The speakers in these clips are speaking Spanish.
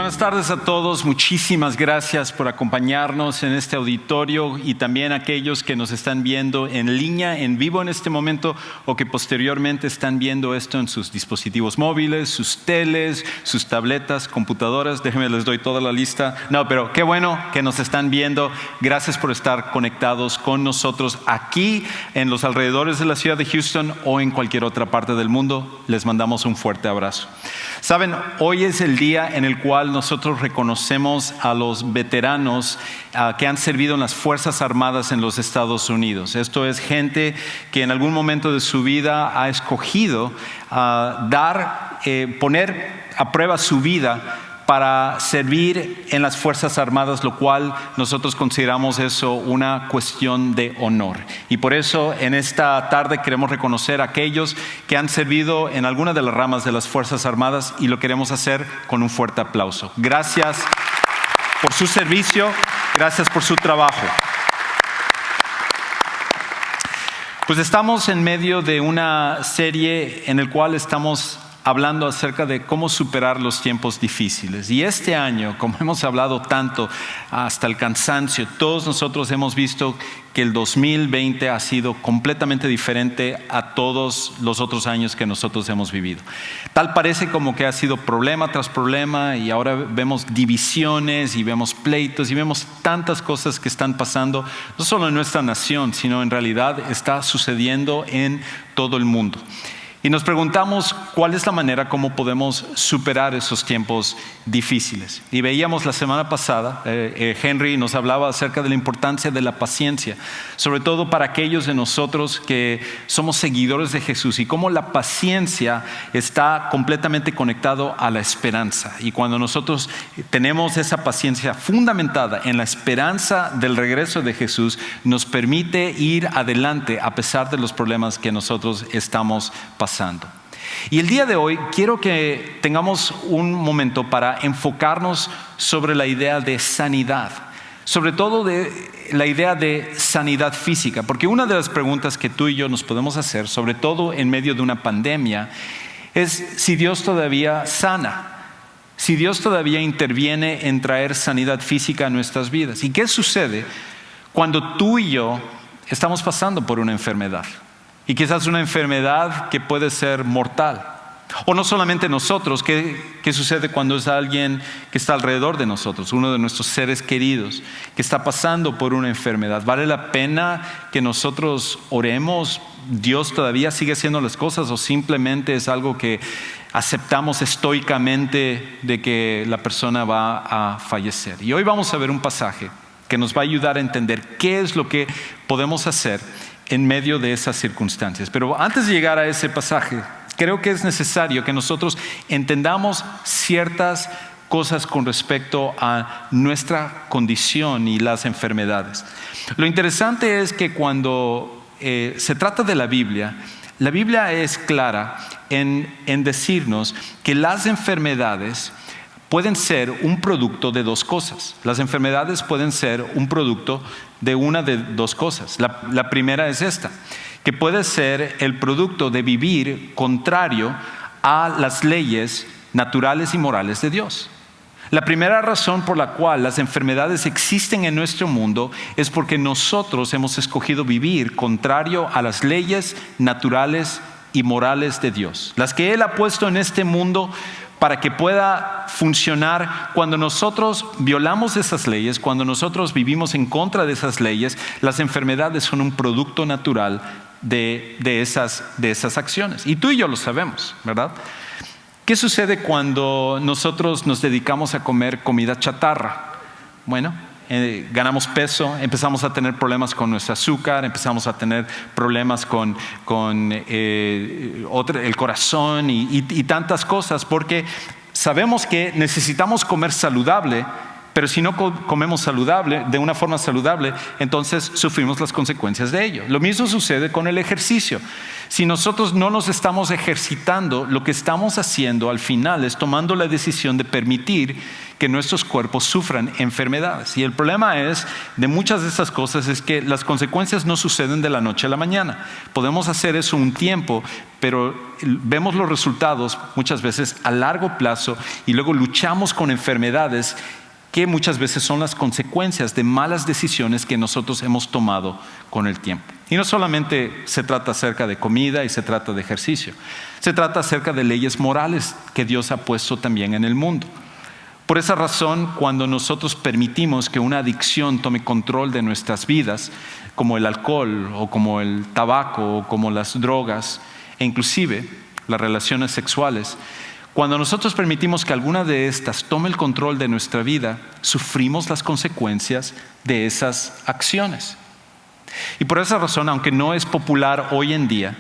Buenas tardes a todos, muchísimas gracias por acompañarnos en este auditorio y también a aquellos que nos están viendo en línea, en vivo en este momento o que posteriormente están viendo esto en sus dispositivos móviles, sus teles, sus tabletas, computadoras. Déjenme les doy toda la lista. No, pero qué bueno que nos están viendo. Gracias por estar conectados con nosotros aquí en los alrededores de la ciudad de Houston o en cualquier otra parte del mundo. Les mandamos un fuerte abrazo. Saben, hoy es el día en el cual nosotros reconocemos a los veteranos que han servido en las Fuerzas Armadas en los Estados Unidos. Esto es gente que en algún momento de su vida ha escogido poner a prueba su vida para servir en las Fuerzas Armadas, lo cual nosotros consideramos eso una cuestión de honor. Y por eso en esta tarde queremos reconocer a aquellos que han servido en alguna de las ramas de las Fuerzas Armadas y lo queremos hacer con un fuerte aplauso. Gracias por su servicio, gracias por su trabajo. Pues estamos en medio de una serie en la cual estamos hablando acerca de cómo superar los tiempos difíciles. Y este año, como hemos hablado tanto hasta el cansancio, todos nosotros hemos visto que el 2020 ha sido completamente diferente a todos los otros años que nosotros hemos vivido. Tal parece como que ha sido problema tras problema y ahora vemos divisiones y vemos pleitos y vemos tantas cosas que están pasando, no solo en nuestra nación, sino en realidad está sucediendo en todo el mundo. Y nos preguntamos cuál es la manera como podemos superar esos tiempos difíciles. Y veíamos la semana pasada, Henry nos hablaba acerca de la importancia de la paciencia, sobre todo para aquellos de nosotros que somos seguidores de Jesús y cómo la paciencia está completamente conectado a la esperanza. Y cuando nosotros tenemos esa paciencia fundamentada en la esperanza del regreso de Jesús, nos permite ir adelante a pesar de los problemas que nosotros estamos pasando. Y el día de hoy quiero que tengamos un momento para enfocarnos sobre la idea de sanidad, sobre todo de la idea de sanidad física, porque una de las preguntas que tú y yo nos podemos hacer, sobre todo en medio de una pandemia, es si Dios todavía sana, si Dios todavía interviene en traer sanidad física a nuestras vidas. ¿Y qué sucede cuando tú y yo estamos pasando por una enfermedad? Y quizás una enfermedad que puede ser mortal. O no solamente nosotros, ¿qué sucede cuando es alguien que está alrededor de nosotros? Uno de nuestros seres queridos que está pasando por una enfermedad. ¿Vale la pena que nosotros oremos? ¿Dios todavía sigue haciendo las cosas o simplemente es algo que aceptamos estoicamente de que la persona va a fallecer? Y hoy vamos a ver un pasaje que nos va a ayudar a entender qué es lo que podemos hacer en medio de esas circunstancias. Pero antes de llegar a ese pasaje, creo que es necesario que nosotros entendamos ciertas cosas con respecto a nuestra condición y las enfermedades. Lo interesante es que cuando se trata de la Biblia es clara en decirnos que las enfermedades pueden ser un producto de dos cosas. Las enfermedades pueden ser un producto de una de dos cosas. La primera es esta, que puede ser el producto de vivir contrario a las leyes naturales y morales de Dios. La primera razón por la cual las enfermedades existen en nuestro mundo es porque nosotros hemos escogido vivir contrario a las leyes naturales y morales de Dios, las que Él ha puesto en este mundo para que pueda funcionar. Cuando nosotros violamos esas leyes, cuando nosotros vivimos en contra de esas leyes, las enfermedades son un producto natural de esas acciones. Y tú y yo lo sabemos, ¿verdad? ¿Qué sucede cuando nosotros nos dedicamos a comer comida chatarra? Bueno, ganamos peso, empezamos a tener problemas con nuestro azúcar, empezamos a tener problemas con el corazón y tantas cosas, porque sabemos que necesitamos comer saludable, pero si no comemos saludable, de una forma saludable, entonces sufrimos las consecuencias de ello. Lo mismo sucede con el ejercicio. Si nosotros no nos estamos ejercitando, lo que estamos haciendo al final es tomando la decisión de permitir que nuestros cuerpos sufran enfermedades. Y el problema es de muchas de estas cosas es que las consecuencias no suceden de la noche a la mañana. Podemos hacer eso un tiempo, pero vemos los resultados muchas veces a largo plazo y luego luchamos con enfermedades que muchas veces son las consecuencias de malas decisiones que nosotros hemos tomado con el tiempo. Y no solamente se trata acerca de comida y se trata de ejercicio, se trata acerca de leyes morales que Dios ha puesto también en el mundo. Por esa razón, cuando nosotros permitimos que una adicción tome control de nuestras vidas, como el alcohol o como el tabaco o como las drogas e inclusive las relaciones sexuales, cuando nosotros permitimos que alguna de estas tome el control de nuestra vida, sufrimos las consecuencias de esas acciones. Y por esa razón, aunque no es popular hoy en día,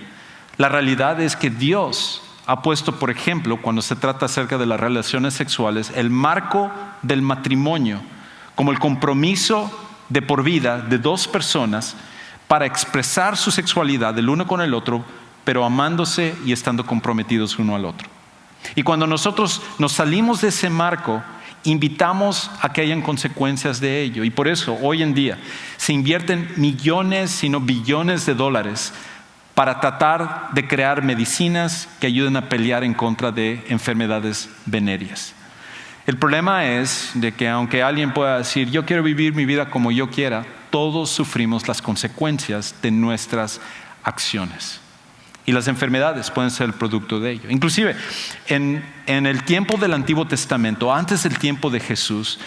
la realidad es que Dios ha puesto, por ejemplo, cuando se trata acerca de las relaciones sexuales, el marco del matrimonio como el compromiso de por vida de dos personas para expresar su sexualidad el uno con el otro, pero amándose y estando comprometidos uno al otro. Y cuando nosotros nos salimos de ese marco, invitamos a que hayan consecuencias de ello. Y por eso hoy en día se invierten millones, sino billones de dólares para tratar de crear medicinas que ayuden a pelear en contra de enfermedades venéreas. El problema es de que aunque alguien pueda decir, yo quiero vivir mi vida como yo quiera, todos sufrimos las consecuencias de nuestras acciones. Y las enfermedades pueden ser el producto de ello. Inclusive, en el tiempo del Antiguo Testamento, antes del tiempo de Jesús,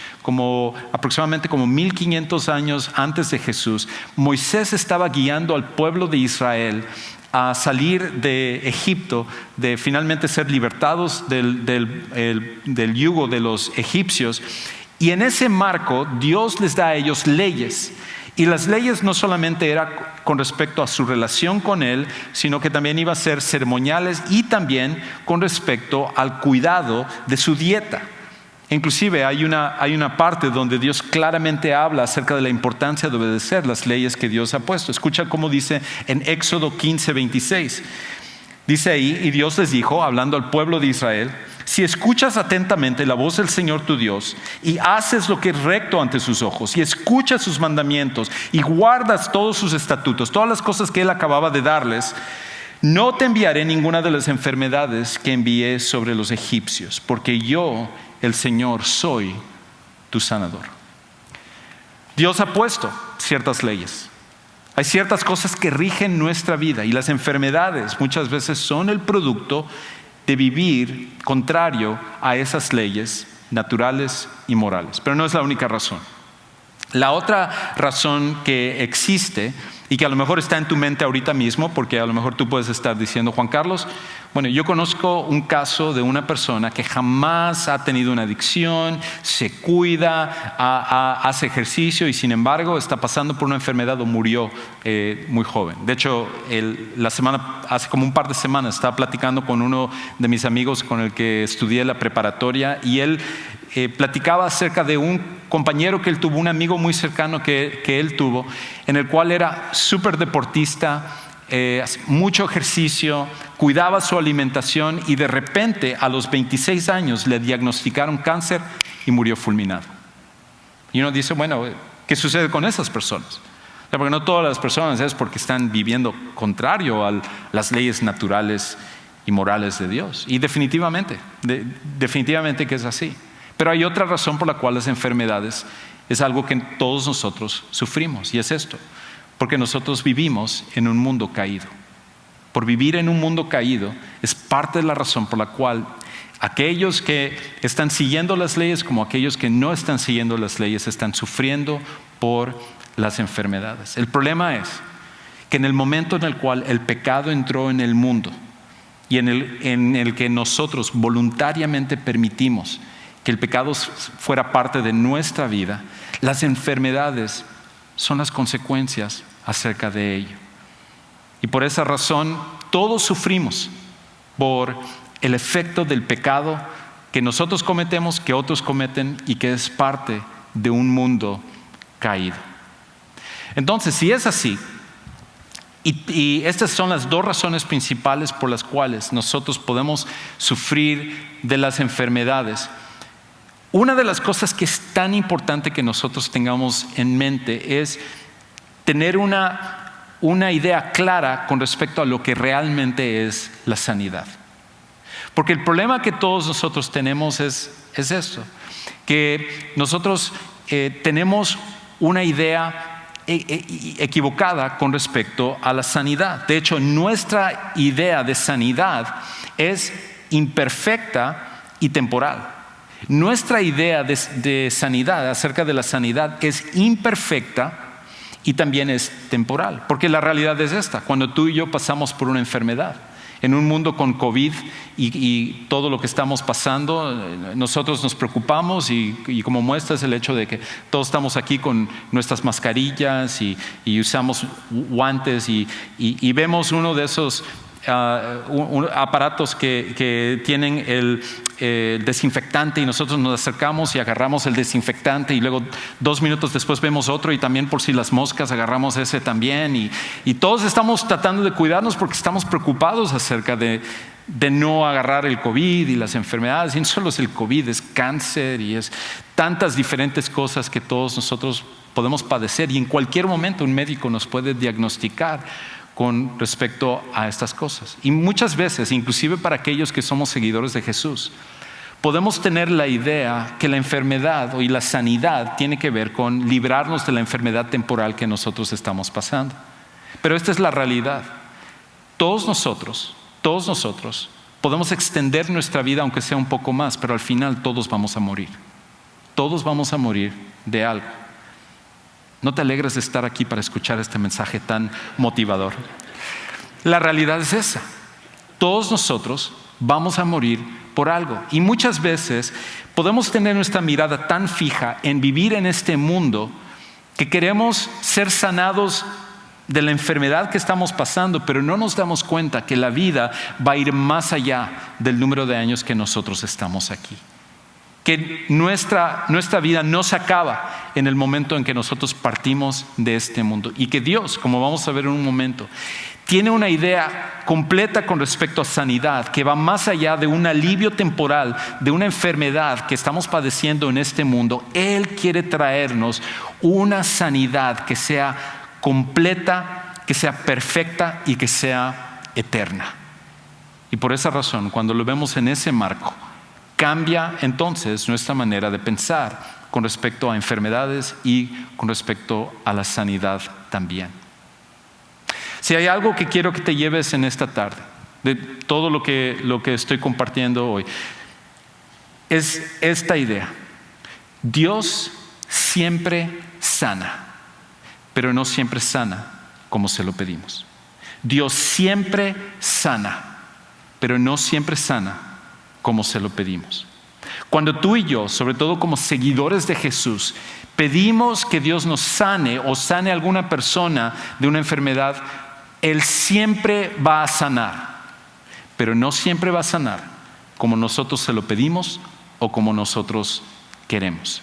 aproximadamente 1500 años antes de Jesús, Moisés estaba guiando al pueblo de Israel a salir de Egipto, de finalmente ser libertados del yugo de los egipcios. Y en ese marco, Dios les da a ellos leyes. Y las leyes no solamente eran con respecto a su relación con Él, sino que también iban a ser ceremoniales y también con respecto al cuidado de su dieta. Inclusive hay una parte donde Dios claramente habla acerca de la importancia de obedecer las leyes que Dios ha puesto. Escucha cómo dice en Éxodo 15:26. Dice ahí, y Dios les dijo, hablando al pueblo de Israel, si escuchas atentamente la voz del Señor tu Dios y haces lo que es recto ante sus ojos y escuchas sus mandamientos y guardas todos sus estatutos, todas las cosas que Él acababa de darles, no te enviaré ninguna de las enfermedades que envié sobre los egipcios, porque yo, el Señor, soy tu sanador. Dios ha puesto ciertas leyes. Hay ciertas cosas que rigen nuestra vida y las enfermedades muchas veces son el producto de vivir contrario a esas leyes naturales y morales. Pero no es la única razón. La otra razón que existe y que a lo mejor está en tu mente ahorita mismo, porque a lo mejor tú puedes estar diciendo, Juan Carlos, bueno, yo conozco un caso de una persona que jamás ha tenido una adicción, se cuida, hace ejercicio y sin embargo está pasando por una enfermedad o murió muy joven. De hecho, hace como un par de semanas estaba platicando con uno de mis amigos con el que estudié la preparatoria y él platicaba acerca de un compañero que él tuvo, un amigo muy cercano que él tuvo, en el cual era súper deportista, mucho ejercicio, cuidaba su alimentación y de repente a los 26 años le diagnosticaron cáncer y murió fulminado. Y uno dice, bueno, ¿qué sucede con esas personas? Porque no todas las personas es porque están viviendo contrario a las leyes naturales y morales de Dios. Y definitivamente que es así. Pero hay otra razón por la cual las enfermedades es algo que todos nosotros sufrimos y es esto. Porque nosotros vivimos en un mundo caído. Por vivir en un mundo caído es parte de la razón por la cual aquellos que están siguiendo las leyes como aquellos que no están siguiendo las leyes están sufriendo por las enfermedades. El problema es que en el momento en el cual el pecado entró en el mundo y en el que nosotros voluntariamente permitimos que el pecado fuera parte de nuestra vida, las enfermedades son las consecuencias acerca de ello. Y por esa razón todos sufrimos por el efecto del pecado que nosotros cometemos, que otros cometen y que es parte de un mundo caído. Entonces, si es así, y estas son las dos razones principales por las cuales nosotros podemos sufrir de las enfermedades, Una de las cosas que es tan importante que nosotros tengamos en mente es tener una idea clara con respecto a lo que realmente es la sanidad. Porque el problema que todos nosotros tenemos es esto, que nosotros tenemos una idea equivocada con respecto a la sanidad. De hecho, nuestra idea de sanidad es imperfecta y temporal. Nuestra idea de sanidad, acerca de la sanidad, es imperfecta y también es temporal. Porque la realidad es esta: cuando tú y yo pasamos por una enfermedad, en un mundo con COVID y todo lo que estamos pasando, nosotros nos preocupamos y como muestra es el hecho de que todos estamos aquí con nuestras mascarillas y usamos guantes y vemos uno de esos aparatos que tienen el desinfectante, y nosotros nos acercamos y agarramos el desinfectante y luego 2 minutos después vemos otro, y también por si las moscas agarramos ese también, y todos estamos tratando de cuidarnos porque estamos preocupados acerca de no agarrar el COVID y las enfermedades. Y no solo es el COVID, es cáncer y es tantas diferentes cosas que todos nosotros podemos padecer, y en cualquier momento un médico nos puede diagnosticar con respecto a estas cosas. Y muchas veces, inclusive para aquellos que somos seguidores de Jesús, podemos tener la idea que la enfermedad y la sanidad tiene que ver con librarnos de la enfermedad temporal que nosotros estamos pasando. Pero esta es la realidad. Todos nosotros podemos extender nuestra vida aunque sea un poco más, pero al final todos vamos a morir. Todos vamos a morir de algo. ¿No te alegres de estar aquí para escuchar este mensaje tan motivador? La realidad es esa. Todos nosotros vamos a morir por algo. Y muchas veces podemos tener nuestra mirada tan fija en vivir en este mundo que queremos ser sanados de la enfermedad que estamos pasando, pero no nos damos cuenta que la vida va a ir más allá del número de años que nosotros estamos aquí. Que nuestra vida no se acaba en el momento en que nosotros partimos de este mundo, y que Dios, como vamos a ver en un momento, tiene una idea completa con respecto a sanidad que va más allá de un alivio temporal de una enfermedad que estamos padeciendo en este mundo. Él quiere traernos una sanidad que sea completa, que sea perfecta y que sea eterna. Y por esa razón, cuando lo vemos en ese marco, cambia entonces nuestra manera de pensar con respecto a enfermedades y con respecto a la sanidad también. Si hay algo que quiero que te lleves en esta tarde, de todo lo que estoy compartiendo hoy, es esta idea: Dios siempre sana, pero no siempre sana como se lo pedimos. Dios siempre sana, pero no siempre sana como se lo pedimos. Cuando tú y yo, sobre todo como seguidores de Jesús, pedimos que Dios nos sane o sane a alguna persona de una enfermedad, Él siempre va a sanar, pero no siempre va a sanar como nosotros se lo pedimos o como nosotros queremos.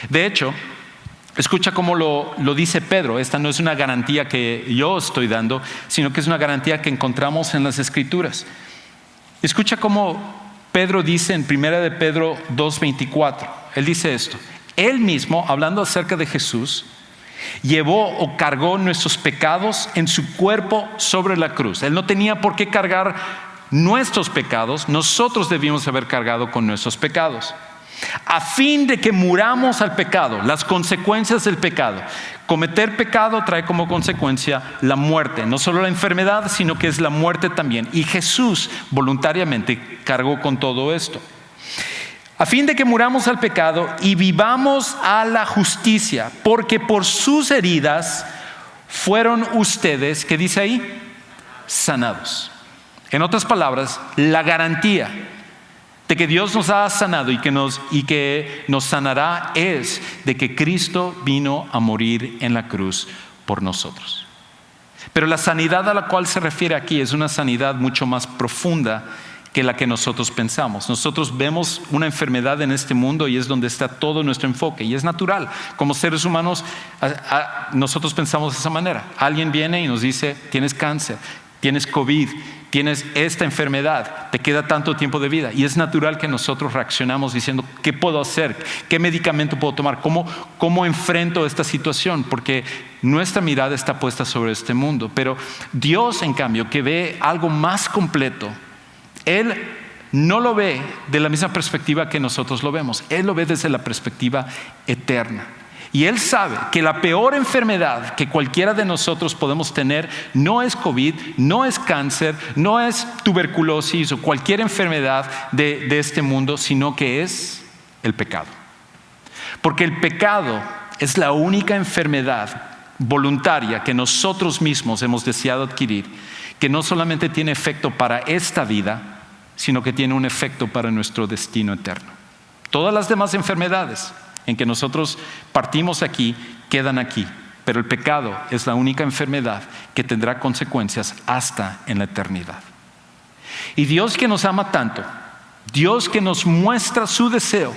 De hecho, escucha cómo lo dice Pedro. Esta no es una garantía que yo estoy dando, sino que es una garantía que encontramos en las Escrituras. Escucha cómo Pedro dice en 1 de Pedro 2:24, él dice esto: Él mismo, hablando acerca de Jesús, llevó o cargó nuestros pecados en su cuerpo sobre la cruz. Él no tenía por qué cargar nuestros pecados, nosotros debíamos haber cargado con nuestros pecados, a fin de que muramos al pecado, las consecuencias del pecado. Cometer pecado trae como consecuencia la muerte, no solo la enfermedad, sino que es la muerte también. Y Jesús voluntariamente cargó con todo esto, a fin de que muramos al pecado y vivamos a la justicia, porque por sus heridas fueron ustedes, ¿qué dice ahí? Sanados. En otras palabras, la garantía de que Dios nos ha sanado y que nos sanará es de que Cristo vino a morir en la cruz por nosotros. Pero la sanidad a la cual se refiere aquí es una sanidad mucho más profunda que la que nosotros pensamos. Nosotros vemos una enfermedad en este mundo y es donde está todo nuestro enfoque, y es natural. Como seres humanos, nosotros pensamos de esa manera. Alguien viene y nos dice: tienes cáncer. tienes COVID, tienes esta enfermedad, te queda tanto tiempo de vida. Y es natural que nosotros reaccionamos diciendo, ¿qué puedo hacer? ¿Qué medicamento puedo tomar? ¿Cómo enfrento esta situación? Porque nuestra mirada está puesta sobre este mundo. Pero Dios, en cambio, que ve algo más completo, Él no lo ve de la misma perspectiva que nosotros lo vemos. Él lo ve desde la perspectiva eterna. Y Él sabe que la peor enfermedad que cualquiera de nosotros podemos tener no es COVID, no es cáncer, no es tuberculosis o cualquier enfermedad de este mundo, sino que es el pecado. Porque el pecado es la única enfermedad voluntaria que nosotros mismos hemos deseado adquirir, que no solamente tiene efecto para esta vida, sino que tiene un efecto para nuestro destino eterno. Todas las demás enfermedades en que nosotros partimos aquí, quedan aquí. Pero el pecado es la única enfermedad que tendrá consecuencias hasta en la eternidad. Y Dios, que nos ama tanto, Dios que nos muestra su deseo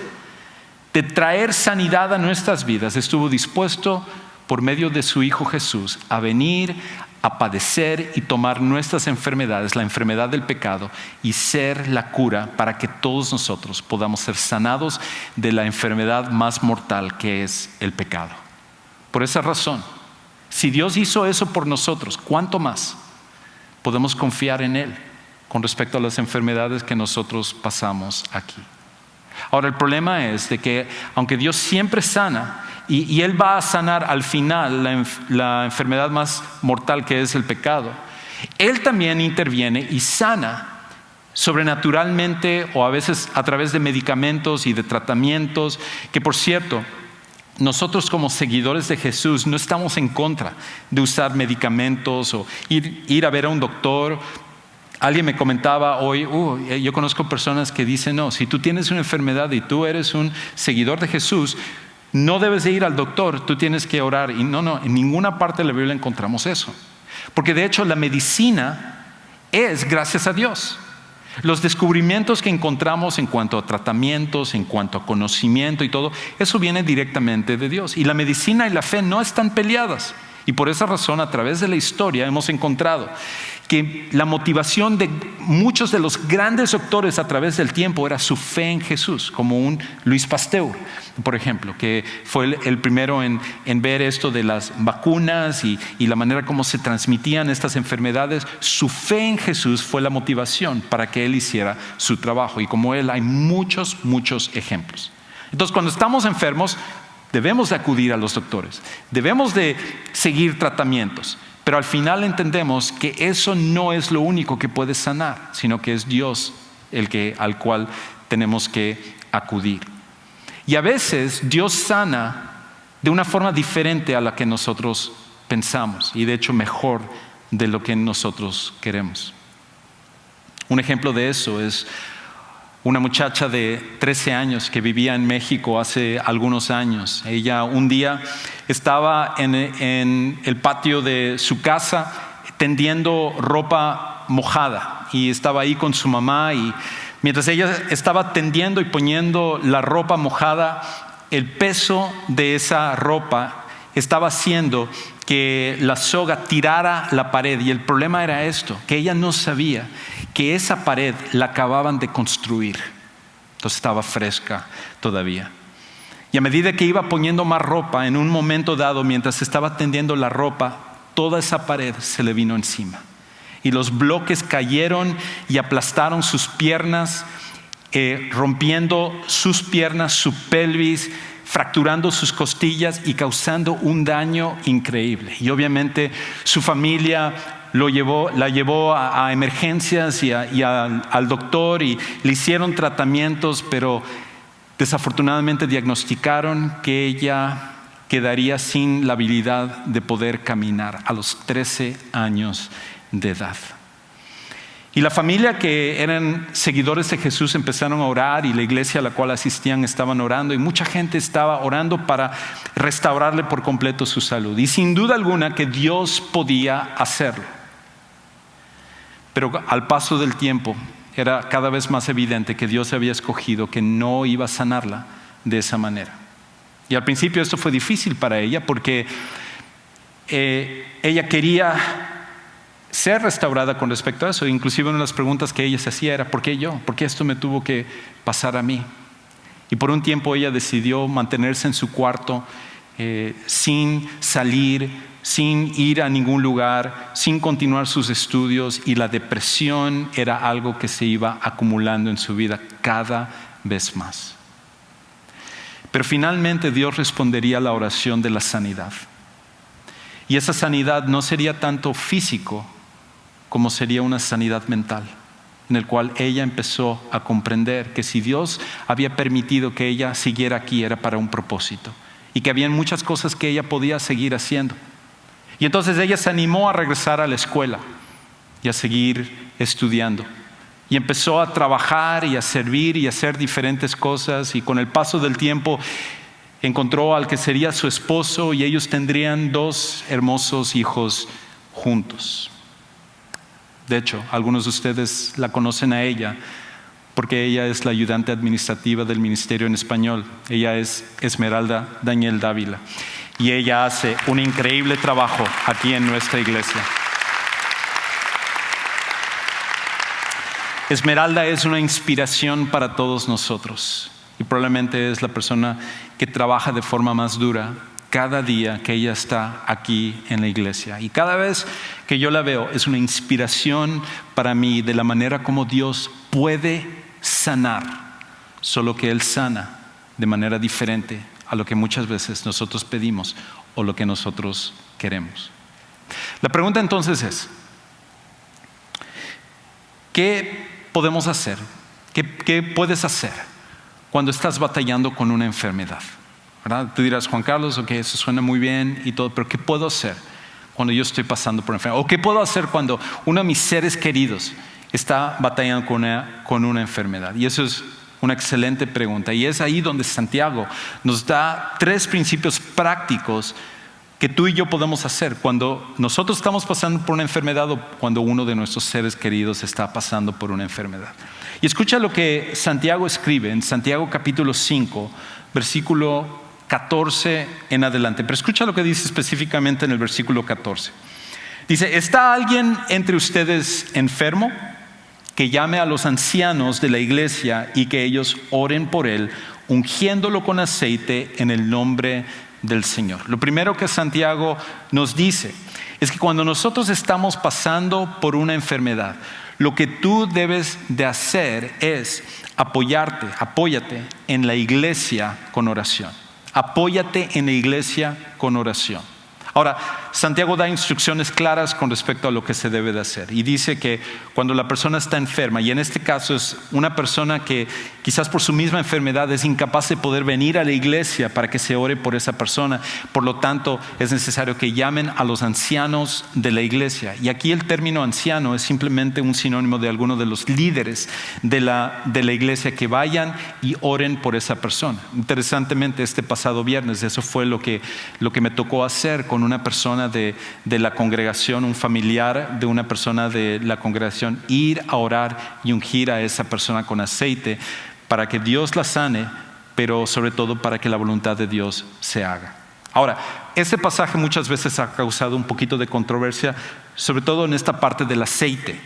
de traer sanidad a nuestras vidas, estuvo dispuesto por medio de su Hijo Jesús a venir a padecer y tomar nuestras enfermedades, la enfermedad del pecado, y ser la cura para que todos nosotros podamos ser sanados de la enfermedad más mortal que es el pecado. Por esa razón, si Dios hizo eso por nosotros, ¿cuánto más podemos confiar en Él con respecto a las enfermedades que nosotros pasamos aquí? Ahora, el problema es de que aunque Dios siempre sana, y Él va a sanar al final la enfermedad más mortal que es el pecado, Él también interviene y sana sobrenaturalmente o a veces a través de medicamentos y de tratamientos, que por cierto, nosotros como seguidores de Jesús no estamos en contra de usar medicamentos o ir a ver a un doctor. Alguien me comentaba hoy, yo conozco personas que dicen, no, si tú tienes una enfermedad y tú eres un seguidor de Jesús, no debes de ir al doctor, tú tienes que orar. Y no, en ninguna parte de la Biblia encontramos eso. Porque de hecho la medicina es gracias a Dios. Los descubrimientos que encontramos en cuanto a tratamientos, en cuanto a conocimiento y todo, eso viene directamente de Dios. Y la medicina y la fe no están peleadas. Y por esa razón, a través de la historia hemos encontrado que la motivación de muchos de los grandes doctores a través del tiempo era su fe en Jesús, como un Luis Pasteur, por ejemplo, que fue el primero en ver esto de las vacunas y la manera como se transmitían estas enfermedades. Su fe en Jesús fue la motivación para que él hiciera su trabajo, y como él hay muchos ejemplos. Entonces, cuando estamos enfermos, debemos de acudir a los doctores, debemos de seguir tratamientos, pero al final entendemos que eso no es lo único que puede sanar, sino que es Dios al cual tenemos que acudir. Y a veces Dios sana de una forma diferente a la que nosotros pensamos, y de hecho mejor de lo que nosotros queremos. Un ejemplo de eso es una muchacha de 13 años que vivía en México hace algunos años. Ella un día estaba en el patio de su casa tendiendo ropa mojada, y estaba ahí con su mamá, y mientras ella estaba tendiendo y poniendo la ropa mojada, el peso de esa ropa estaba haciendo que la soga tirara la pared. Y el problema era esto, que ella no sabía que esa pared la acababan de construir. Entonces estaba fresca todavía. Y a medida que iba poniendo más ropa, en un momento dado, mientras estaba tendiendo la ropa, toda esa pared se le vino encima. Y los bloques cayeron y aplastaron sus piernas, rompiendo sus piernas, su pelvis, fracturando sus costillas y causando un daño increíble. Y obviamente su familia la llevó a emergencias y al doctor, y le hicieron tratamientos, pero desafortunadamente diagnosticaron que ella quedaría sin la habilidad de poder caminar a los 13 años de edad. Y la familia, que eran seguidores de Jesús, empezaron a orar, y la iglesia a la cual asistían estaban orando, y mucha gente estaba orando para restaurarle por completo su salud. Y sin duda alguna que Dios podía hacerlo. Pero al paso del tiempo era cada vez más evidente que Dios había escogido que no iba a sanarla de esa manera. Y al principio esto fue difícil para ella, porque ella quería ser restaurada con respecto a eso. Inclusive una de las preguntas que ella se hacía era: ¿por qué yo? ¿Por qué esto me tuvo que pasar a mí? Y por un tiempo ella decidió mantenerse en su cuarto, sin salir, sin ir a ningún lugar, sin continuar sus estudios, y la depresión era algo que se iba acumulando en su vida cada vez más. Pero finalmente Dios respondería a la oración de la sanidad. Y esa sanidad no sería tanto físico como sería una sanidad mental, en el cual ella empezó a comprender que si Dios había permitido que ella siguiera aquí era para un propósito, y que había muchas cosas que ella podía seguir haciendo. Y entonces ella se animó a regresar a la escuela y a seguir estudiando. Y empezó a trabajar y a servir y a hacer diferentes cosas, y con el paso del tiempo encontró al que sería su esposo, y ellos tendrían 2 hermosos hijos juntos. De hecho, algunos de ustedes la conocen a ella porque ella es la ayudante administrativa del ministerio en español. Ella es Esmeralda Daniel Dávila, y ella hace un increíble trabajo aquí en nuestra iglesia. Esmeralda es una inspiración para todos nosotros, y probablemente es la persona que trabaja de forma más dura cada día que ella está aquí en la iglesia. Y cada vez que yo la veo es una inspiración para mí de la manera como Dios puede sanar, solo que Él sana de manera diferente a lo que muchas veces nosotros pedimos o lo que nosotros queremos. La pregunta entonces es: ¿qué podemos hacer? ¿Qué puedes hacer cuando estás batallando con una enfermedad? ¿Verdad? Tú dirás: Juan Carlos, ok, eso suena muy bien y todo, pero ¿qué puedo hacer cuando yo estoy pasando por una enfermedad? ¿O qué puedo hacer cuando uno de mis seres queridos está batallando con una enfermedad? Y eso es una excelente pregunta, y es ahí donde Santiago nos da 3 principios prácticos que tú y yo podemos hacer cuando nosotros estamos pasando por una enfermedad o cuando uno de nuestros seres queridos está pasando por una enfermedad. Y escucha lo que Santiago escribe en Santiago capítulo 5, versículo 14 en adelante. Pero escucha lo que dice específicamente en el versículo 14. Dice: ¿está alguien entre ustedes enfermo? Que llame a los ancianos de la iglesia y que ellos oren por él, ungiéndolo con aceite en el nombre del Señor. Lo primero que Santiago nos dice es que cuando nosotros estamos pasando por una enfermedad, lo que tú debes de hacer es apóyate en la iglesia con oración. Apóyate en la iglesia con oración. Ahora, Santiago da instrucciones claras con respecto a lo que se debe de hacer, y dice que cuando la persona está enferma, y en este caso es una persona que quizás por su misma enfermedad es incapaz de poder venir a la iglesia para que se ore por esa persona, por lo tanto es necesario que llamen a los ancianos de la iglesia. Y aquí el término anciano es simplemente un sinónimo de alguno de los líderes de la iglesia, que vayan y oren por esa persona. Interesantemente, este pasado viernes eso fue lo que me tocó hacer con una persona de la congregación, un familiar de una persona de la congregación, ir a orar y ungir a esa persona con aceite para que Dios la sane, pero sobre todo para que la voluntad de Dios se haga. Ahora, este pasaje muchas veces ha causado un poquito de controversia, sobre todo en esta parte del aceite,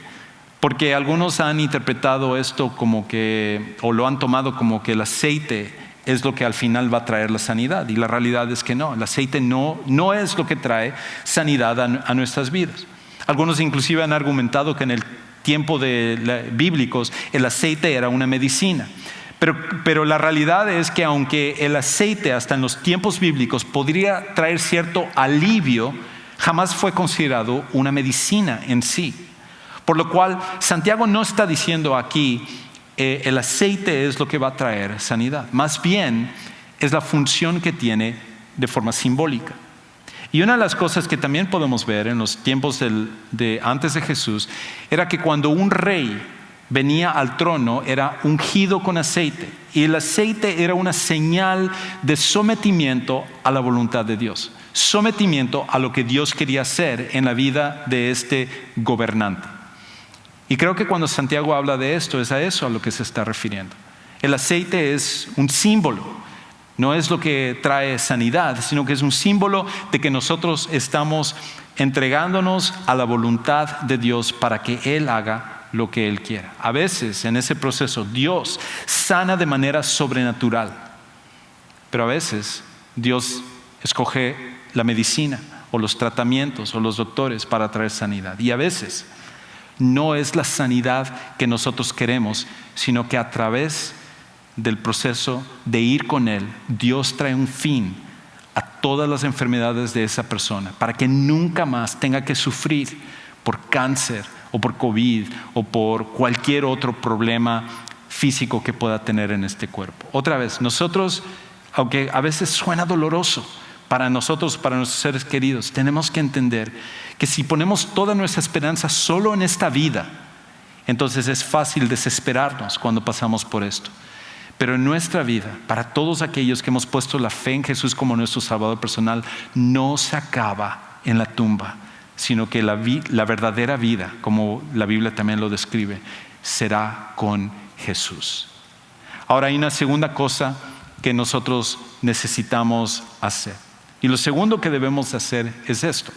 porque algunos han interpretado esto como que, o lo han tomado como que el aceite es lo que al final va a traer la sanidad, y la realidad es que no, el aceite no es lo que trae sanidad a nuestras vidas. Algunos inclusive han argumentado que en el tiempo bíblicos el aceite era una medicina, pero la realidad es que aunque el aceite hasta en los tiempos bíblicos podría traer cierto alivio, jamás fue considerado una medicina en sí. Por lo cual Santiago no está diciendo aquí el aceite es lo que va a traer sanidad. Más bien es la función que tiene de forma simbólica. Y una de las cosas que también podemos ver en los tiempos de antes de Jesús era que cuando un rey venía al trono era ungido con aceite, y el aceite era una señal de sometimiento a la voluntad de Dios, sometimiento a lo que Dios quería hacer en la vida de este gobernante. Y creo que cuando Santiago habla de esto, es a eso a lo que se está refiriendo. El aceite es un símbolo, no es lo que trae sanidad, sino que es un símbolo de que nosotros estamos entregándonos a la voluntad de Dios para que Él haga lo que Él quiera. A veces en ese proceso Dios sana de manera sobrenatural, pero a veces Dios escoge la medicina o los tratamientos o los doctores para traer sanidad. Y a veces no es la sanidad que nosotros queremos, sino que a través del proceso de ir con Él, Dios trae un fin a todas las enfermedades de esa persona, para que nunca más tenga que sufrir por cáncer o por COVID o por cualquier otro problema físico que pueda tener en este cuerpo. Otra vez, nosotros, aunque a veces suena doloroso para nosotros, para nuestros seres queridos, tenemos que entender que si ponemos toda nuestra esperanza solo en esta vida, entonces es fácil desesperarnos cuando pasamos por esto. Pero en nuestra vida, para todos aquellos que hemos puesto la fe en Jesús como nuestro Salvador personal, no se acaba en la tumba, sino que la verdadera vida, como la Biblia también lo describe, será con Jesús. Ahora hay una segunda cosa que nosotros necesitamos hacer. Y lo segundo que debemos hacer es esto: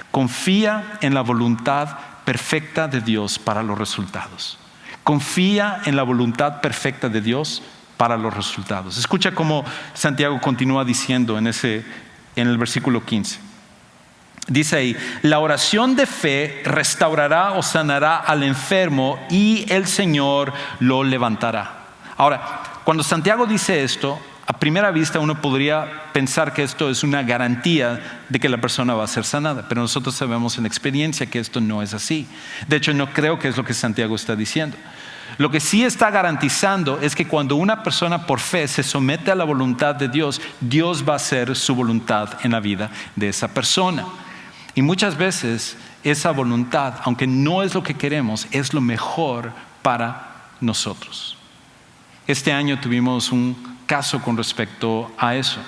confía en la voluntad perfecta de Dios para los resultados. Confía en la voluntad perfecta de Dios para los resultados. Escucha cómo Santiago continúa diciendo en el versículo 15. Dice ahí: la oración de fe restaurará o sanará al enfermo y el Señor lo levantará. Ahora, cuando Santiago dice esto, a primera vista uno podría pensar que esto es una garantía de que la persona va a ser sanada, pero nosotros sabemos en experiencia que esto no es así. De hecho, no creo que es lo que Santiago está diciendo. Lo que sí está garantizando es que cuando una persona por fe se somete a la voluntad de Dios, Dios va a hacer su voluntad en la vida de esa persona. Y muchas veces esa voluntad, aunque no es lo que queremos, es lo mejor para nosotros. Este año tuvimos un caso con respecto a eso.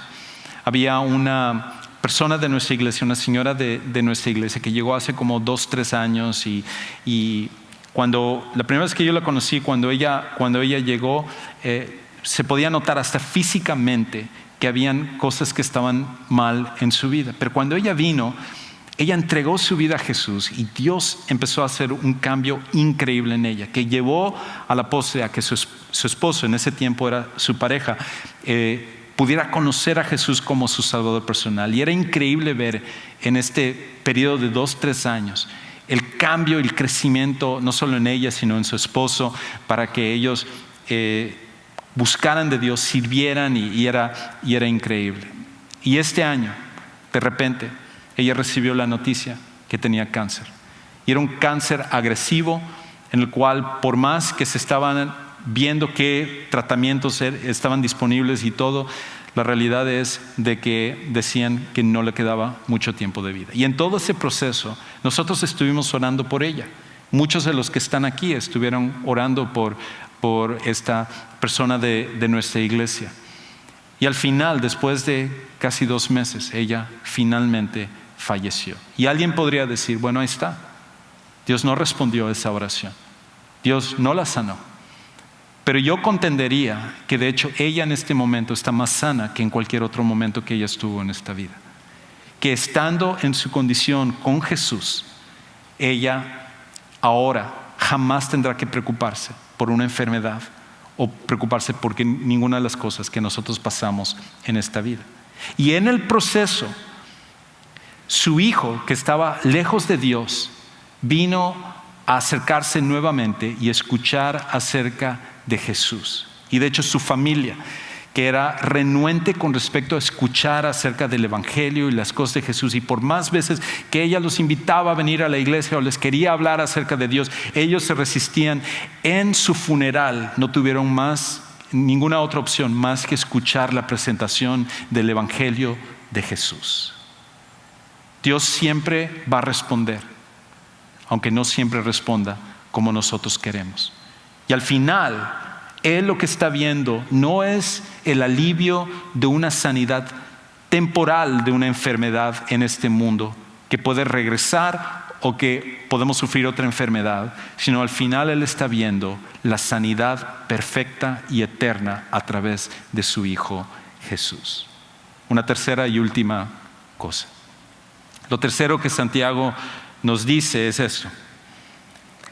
Había una persona de nuestra iglesia, una señora de nuestra iglesia que llegó hace como 2-3 años y cuando la primera vez que yo la conocí, cuando ella llegó, se podía notar hasta físicamente que habían cosas que estaban mal en su vida. Pero cuando ella vino, ella entregó su vida a Jesús y Dios empezó a hacer un cambio increíble en ella, que llevó a la postre a que su esposo, en ese tiempo era su pareja, pudiera conocer a Jesús como su Salvador personal. Y era increíble ver en este periodo de 2-3 años el cambio y el crecimiento, no solo en ella, sino en su esposo, para que ellos buscaran de Dios, sirvieran y era increíble. Y este año, de repente, ella recibió la noticia que tenía cáncer. Y era un cáncer agresivo en el cual, por más que se estaban viendo qué tratamientos estaban disponibles y todo, la realidad es de que decían que no le quedaba mucho tiempo de vida. Y en todo ese proceso, nosotros estuvimos orando por ella. Muchos de los que están aquí estuvieron orando por esta persona de nuestra iglesia. Y al final, después de casi 2 meses, ella finalmente falleció. Y alguien podría decir: bueno, ahí está. Dios no respondió a esa oración. Dios no la sanó. Pero yo contendería que de hecho ella en este momento está más sana que en cualquier otro momento que ella estuvo en esta vida. Que estando en su condición con Jesús, ella ahora jamás tendrá que preocuparse por una enfermedad o preocuparse por ninguna de las cosas que nosotros pasamos en esta vida. Y en el proceso, su hijo, que estaba lejos de Dios, vino a acercarse nuevamente y escuchar acerca de Jesús. Y de hecho su familia, que era renuente con respecto a escuchar acerca del Evangelio y las cosas de Jesús, y por más veces que ella los invitaba a venir a la iglesia o les quería hablar acerca de Dios, ellos se resistían. En su funeral no tuvieron ninguna otra opción más que escuchar la presentación del Evangelio de Jesús. Dios siempre va a responder, aunque no siempre responda como nosotros queremos. Y al final, Él lo que está viendo no es el alivio de una sanidad temporal de una enfermedad en este mundo, que puede regresar o que podemos sufrir otra enfermedad, sino al final Él está viendo la sanidad perfecta y eterna a través de su Hijo Jesús. Una tercera y última cosa. Lo tercero que Santiago nos dice es esto: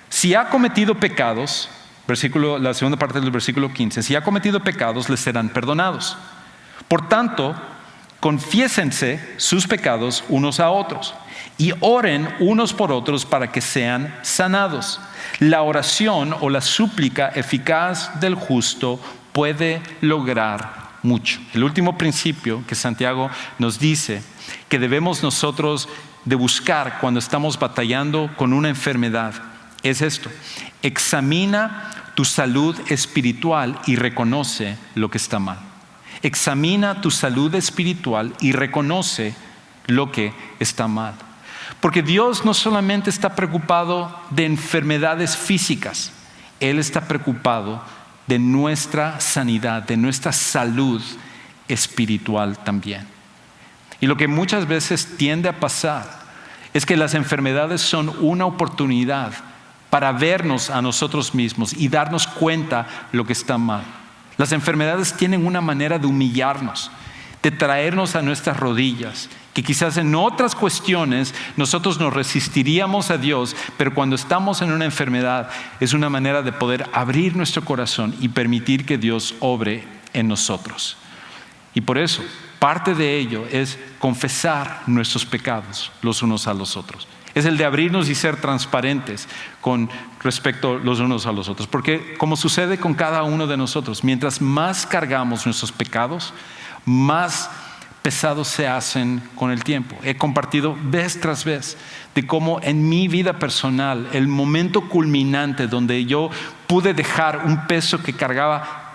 si ha cometido pecados, la segunda parte del versículo 15, si ha cometido pecados, les serán perdonados. Por tanto, confiésense sus pecados unos a otros y oren unos por otros para que sean sanados. La oración o la súplica eficaz del justo puede lograr mucho. El último principio que Santiago nos dice que debemos nosotros de buscar cuando estamos batallando con una enfermedad es esto: examina tu salud espiritual y reconoce lo que está mal. Examina tu salud espiritual y reconoce lo que está mal. Porque Dios no solamente está preocupado de enfermedades físicas, Él está preocupado de nuestra sanidad, de nuestra salud espiritual también. Y lo que muchas veces tiende a pasar es que las enfermedades son una oportunidad para vernos a nosotros mismos y darnos cuenta lo que está mal. Las enfermedades tienen una manera de humillarnos, de traernos a nuestras rodillas, que quizás en otras cuestiones nosotros nos resistiríamos a Dios, pero cuando estamos en una enfermedad es una manera de poder abrir nuestro corazón y permitir que Dios obre en nosotros. Y por eso, parte de ello es confesar nuestros pecados los unos a los otros. Es el de abrirnos y ser transparentes con respecto los unos a los otros. Porque como sucede con cada uno de nosotros, mientras más cargamos nuestros pecados, más pesados se hacen con el tiempo. He compartido vez tras vez de cómo en mi vida personal, el momento culminante donde yo pude dejar un peso que cargaba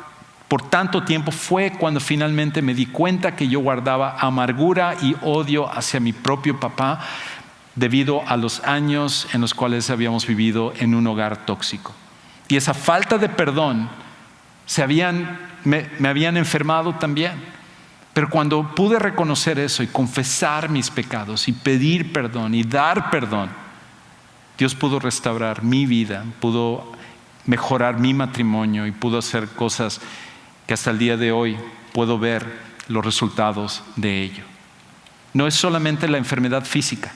por tanto tiempo fue cuando finalmente me di cuenta que yo guardaba amargura y odio hacia mi propio papá, debido a los años en los cuales habíamos vivido en un hogar tóxico. Y esa falta de perdón me habían enfermado también. Pero cuando pude reconocer eso y confesar mis pecados y pedir perdón y dar perdón, Dios pudo restaurar mi vida, pudo mejorar mi matrimonio y pudo hacer cosas que hasta el día de hoy puedo ver los resultados de ello. No es solamente la enfermedad física,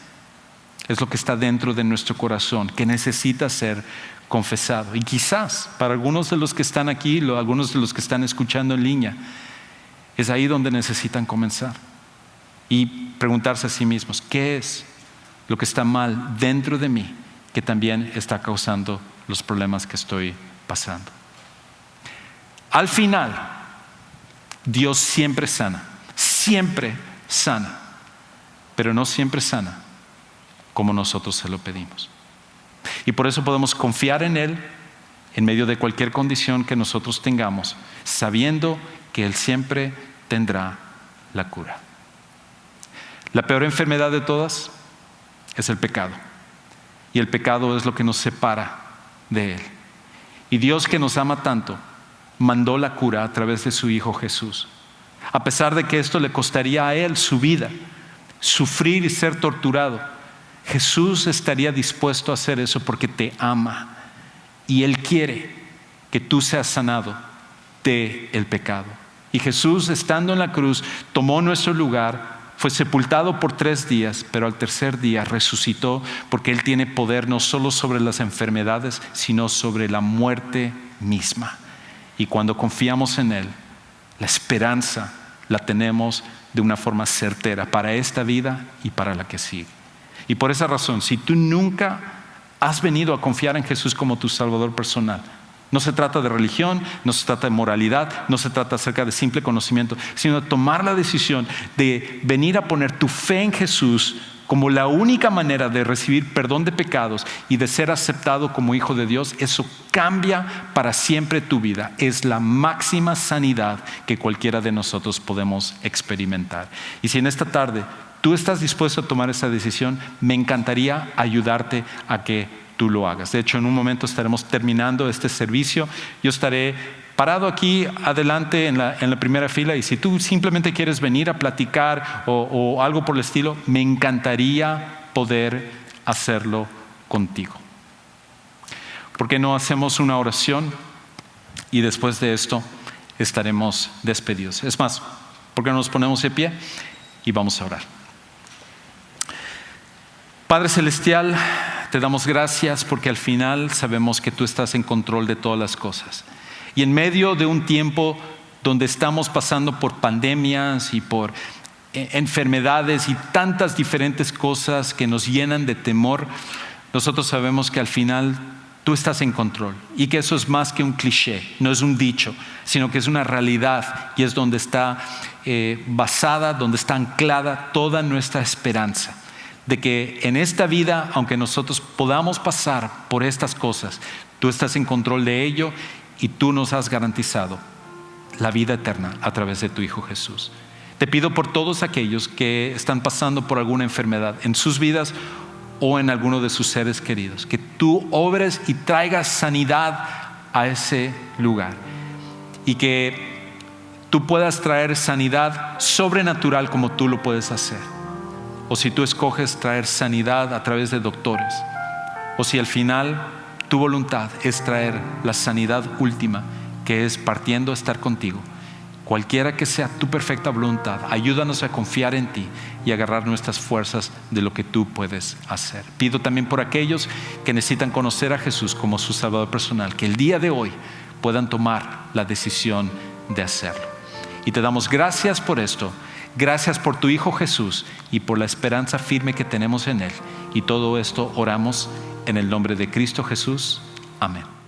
es lo que está dentro de nuestro corazón, que necesita ser confesado. Y quizás para algunos de los que están aquí, algunos de los que están escuchando en línea, es ahí donde necesitan comenzar y preguntarse a sí mismos: ¿qué es lo que está mal dentro de mí que también está causando los problemas que estoy pasando? Al final, Dios siempre sana, pero no siempre sana como nosotros se lo pedimos. Y por eso podemos confiar en Él en medio de cualquier condición que nosotros tengamos, sabiendo que Él siempre tendrá la cura. La peor enfermedad de todas es el pecado. Y el pecado es lo que nos separa de Él. Y Dios, que nos ama tanto, mandó la cura a través de su Hijo Jesús. A pesar de que esto le costaría a Él su vida, sufrir y ser torturado, Jesús estaría dispuesto a hacer eso porque te ama. Y Él quiere que tú seas sanado del pecado. Y Jesús, estando en la cruz, tomó nuestro lugar, fue sepultado por 3 días, pero al tercer día resucitó, porque Él tiene poder no solo sobre las enfermedades, sino sobre la muerte misma. Y cuando confiamos en Él, la esperanza la tenemos de una forma certera para esta vida y para la que sigue. Y por esa razón, si tú nunca has venido a confiar en Jesús como tu Salvador personal, no se trata de religión, no se trata de moralidad, no se trata acerca de simple conocimiento, sino de tomar la decisión de venir a poner tu fe en Jesús como la única manera de recibir perdón de pecados y de ser aceptado como hijo de Dios. Eso cambia para siempre tu vida. Es la máxima sanidad que cualquiera de nosotros podemos experimentar. Y si en esta tarde tú estás dispuesto a tomar esa decisión, me encantaría ayudarte a que tú lo hagas. De hecho, en un momento estaremos terminando este servicio. Yo estaré parado aquí adelante en la primera fila, y si tú simplemente quieres venir a platicar o algo por el estilo, me encantaría poder hacerlo contigo. ¿Por qué no hacemos una oración y después de esto estaremos despedidos? Es más, ¿por qué no nos ponemos de pie y vamos a orar? Padre Celestial, te damos gracias porque al final sabemos que tú estás en control de todas las cosas. Y en medio de un tiempo donde estamos pasando por pandemias y por enfermedades y tantas diferentes cosas que nos llenan de temor, nosotros sabemos que al final tú estás en control y que eso es más que un cliché, no es un dicho, sino que es una realidad y es donde está basada, donde está anclada toda nuestra esperanza. De que en esta vida, aunque nosotros podamos pasar por estas cosas, tú estás en control de ello y tú nos has garantizado la vida eterna a través de tu Hijo Jesús. Te pido por todos aquellos que están pasando por alguna enfermedad en sus vidas o en alguno de sus seres queridos, que tú obres y traigas sanidad a ese lugar y que tú puedas traer sanidad sobrenatural como tú lo puedes hacer. O si tú escoges traer sanidad a través de doctores, o si al final tu voluntad es traer la sanidad última, que es partiendo a estar contigo. Cualquiera que sea tu perfecta voluntad, ayúdanos a confiar en ti y agarrar nuestras fuerzas de lo que tú puedes hacer. Pido también por aquellos que necesitan conocer a Jesús como su Salvador personal, que el día de hoy puedan tomar la decisión de hacerlo. Y te damos gracias por esto. Gracias por tu Hijo Jesús y por la esperanza firme que tenemos en Él. Y todo esto oramos en el nombre de Cristo Jesús. Amén.